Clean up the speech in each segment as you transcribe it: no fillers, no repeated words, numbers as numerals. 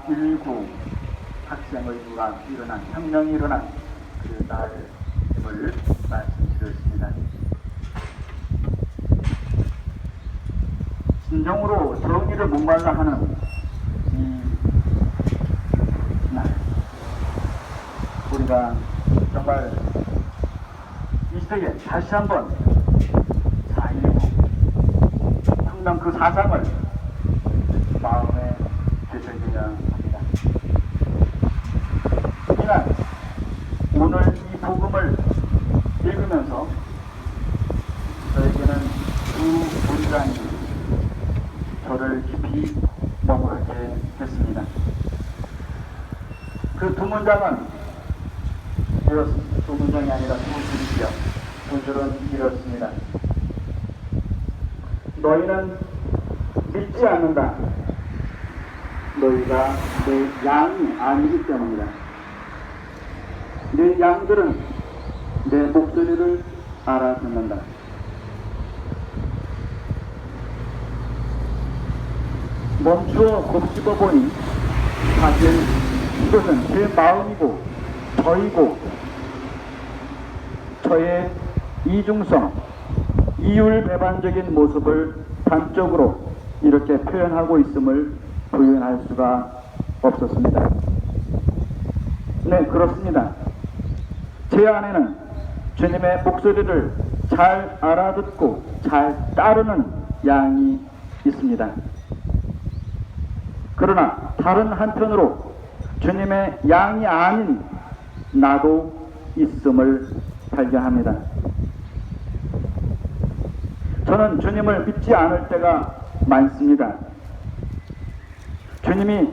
4.19 학생의무가 일어난, 혁명이 일어난 그 날임을 말씀드렸습니다. 진정으로 정의를 목말라 하는 이 날, 우리가 정말 이 시대에 다시 한번 4.19 혁명 그 사상을 마음에 되새겨야 합니다. 이날 오늘 이 복음을 읽으면서 저에게는 두 문장이 저를 깊이 머무르게 했습니다. 그 두 문장은 두 문장이 아니라 두 줄이죠. 두 줄은 이렇습니다. 너희는 믿지 않는다. 너희가 내 양이 아니기 때문이다. 내 양들은 내 목소리를 알아듣는다. 멈추어 곱씹어 보니 사실 이것은 제 마음이고 저이고 저의 이중성, 이율배반적인 모습을 단적으로 이렇게 표현하고 있음을 부인할 수가 없었습니다. 네, 그렇습니다. 제 안에는 주님의 목소리를 잘 알아듣고 잘 따르는 양이 있습니다. 그러나 다른 한편으로 주님의 양이 아닌 나도 있음을 발견합니다. 저는 주님을 믿지 않을 때가 많습니다. 주님이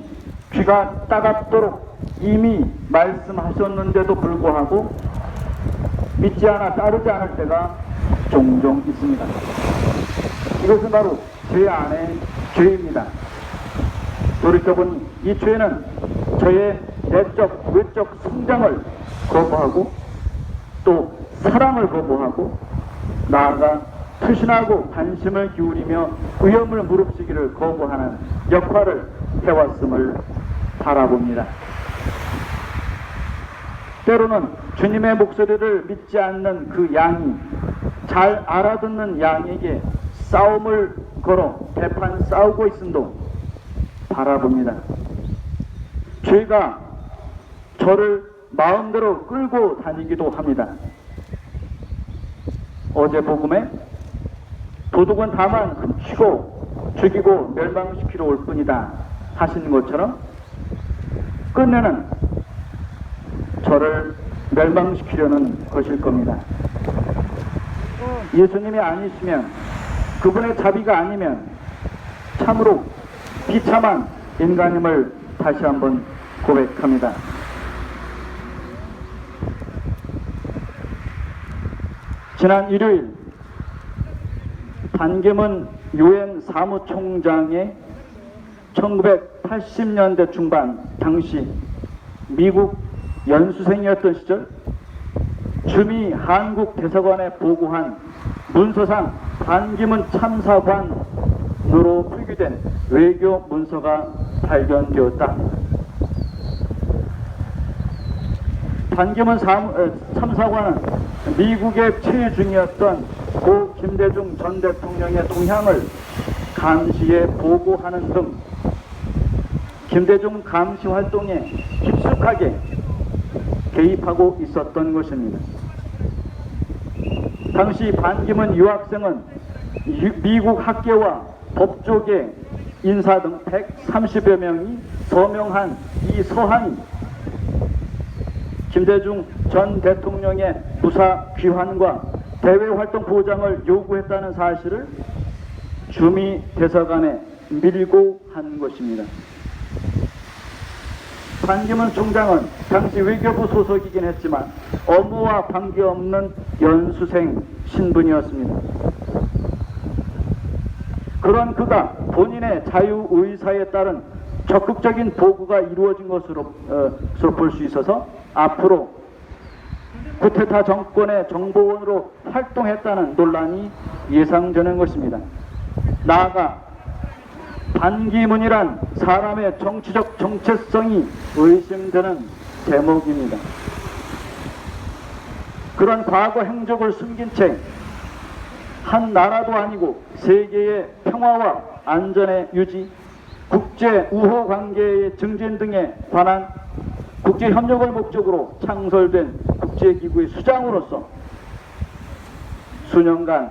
귀가 따갑도록 이미 말씀하셨는데도 불구하고 믿지 않아 따르지 않을 때가 종종 있습니다. 이것은 바로 제 안의 죄입니다. 돌이켜보니 이 죄는 저의 내적, 외적 성장을 거부하고 또 사랑을 거부하고 나아가 투신하고 관심을 기울이며 위험을 무릅쓰기를 거부하는 역할을 해왔음을 바라봅니다. 때로는 주님의 목소리를 믿지 않는 그 양이 잘 알아듣는 양에게 싸움을 걸어 대판 싸우고 있음도 바라봅니다. 죄가 저를 마음대로 끌고 다니기도 합니다. 어제 복음에 도둑은 다만 훔치고 죽이고 멸망시키러 올 뿐이다 하신 것처럼 끝내는 저를 멸망시키려는 것일 겁니다. 예수님이 아니시면, 그분의 자비가 아니면 참으로 비참한 인간임을 다시 한번 고백합니다. 지난 일요일 반기문 유엔 사무총장의 1980년대 중반 당시 미국 연수생이었던 시절 주미 한국 대사관에 보고한 문서상 반기문 참사관으로 표기된 외교 문서가 발견되었다. 반기문 참사관은 미국의 최중이었던 고 김대중 전 대통령의 동향을 감시에 보고하는 등 김대중 감시 활동에 깊숙하게 개입하고 있었던 것입니다. 당시 반기문 유학생은 미국 학계와 법조계 인사 등 130여 명이 서명한 이 서한이 김대중 전 대통령의 무사 귀환과 대외활동 보장을 요구했다는 사실을 주미 대사관에 밀고 한 것입니다. 반기문 총장은 당시 외교부 소속이긴 했지만 업무와 관계없는 연수생 신분이었습니다. 그런 그가 본인의 자유의사에 따른 적극적인 보고가 이루어진 것으로 볼 수 있어서 앞으로 쿠데타 정권의 정보원으로 활동했다는 논란이 예상되는 것입니다. 나아가 반기문이란 사람의 정치적 정체성이 의심되는 대목입니다. 그런 과거 행적을 숨긴 채 한 나라도 아니고 세계의 평화와 안전의 유지, 국제 우호 관계의 증진 등에 관한 국제 협력을 목적으로 창설된 국제기구의 수장으로서 수년간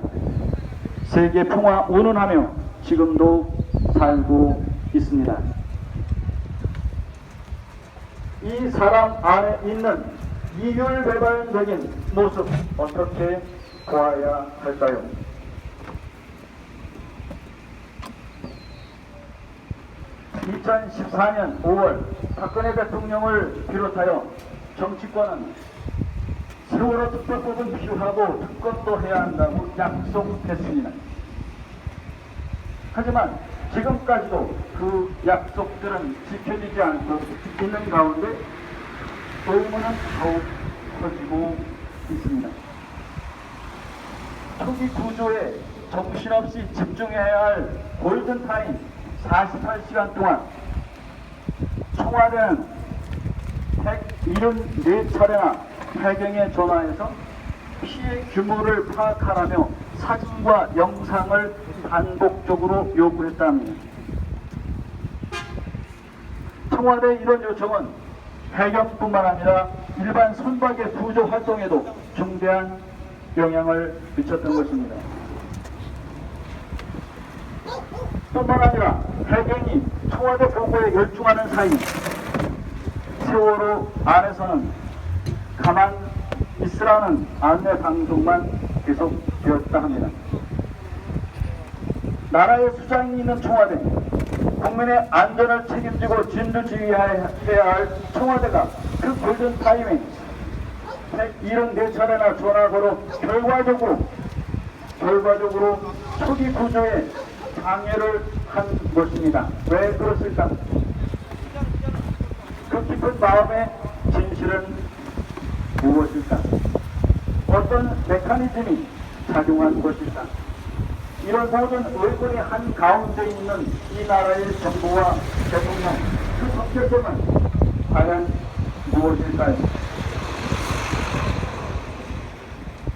세계 평화 운운하며 지금도 살고 있습니다. 이 사람 안에 있는 이율배반적인 모습 어떻게 보아야 할까요? 2014년 5월 박근혜 대통령을 비롯하여 정치권은 세월호 특별법은 필요하고 특검도 해야 한다고 약속했습니다. 하지만 지금까지도 그 약속들은 지켜지지 않고 있는 가운데 의문은 더욱 커지고 있습니다. 초기 구조에 정신없이 집중해야 할 골든타임 48시간 동안 청와대는 174차례나 해경에 전화해서 피해 규모를 파악하라며 사진과 영상을 반복적으로 요구했답니다. 청와대의 이런 요청은 해경뿐만 아니라 일반 선박의 구조 활동에도 중대한 영향을 미쳤던 것입니다. 뿐만 아니라 해경이 청와대 보고에 열중하는 사이 세월호 안에서는 가만 있으라는 안내 방송만 계속되었다 합니다. 나라의 수장이 있는 청와대, 국민의 안전을 책임지고 진두지휘해야 할 청와대가 그 골든타임에 174차례나 전화 걸어 결과적으로 초기 구조에 방해를 한 것입니다. 왜 그렇을까? 그 깊은 마음의 진실은 무엇일까? 어떤 메커니즘이 작용한 것일까? 이런 모든 의문이 한 가운데 있는 이 나라의 정부와 대통령, 그 정체성은 과연 무엇일까요?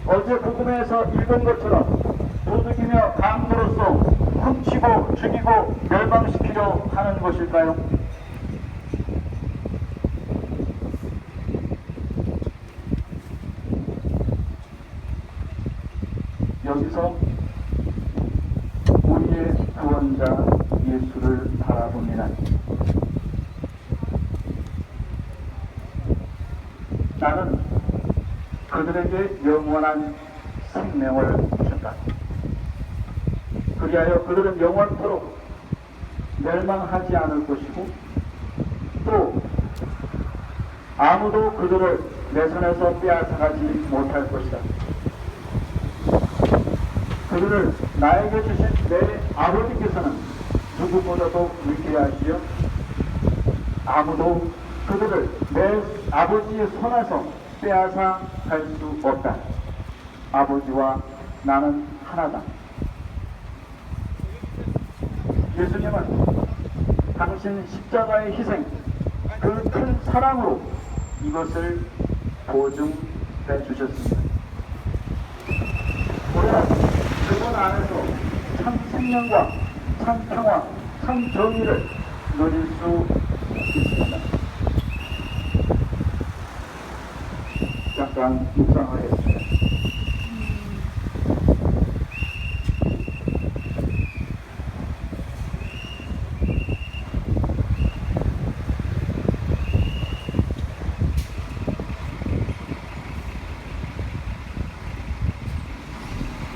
어제 복음에서 읽은 것처럼 도둑이며 강도로서 훔치고 죽이고 멸망시키려 하는 것일까요? 여기서 우리의 구원자 예수를 바라봅니다. 나는 그들에게 영원한 생명을 주셨다. 그리하여 그들은 영원토록 멸망하지 않을 것이고 또 아무도 그들을 내 손에서 빼앗아가지 못할 것이다. 그들을 나에게 주신 내 아버지께서는 누구보다도 위대하시여 아무도 그들을 내 아버지의 손에서 빼앗아 갈 수 없다. 아버지와 나는 하나다. 예수님은 당신 십자가의 희생, 그 큰 사랑으로 이것을 보증해 주셨습니다. 우리는 그분 안에서 참 생명과 참 평화, 참 정의를 누릴 수 있습니다. 잠깐 묵상하겠습니다.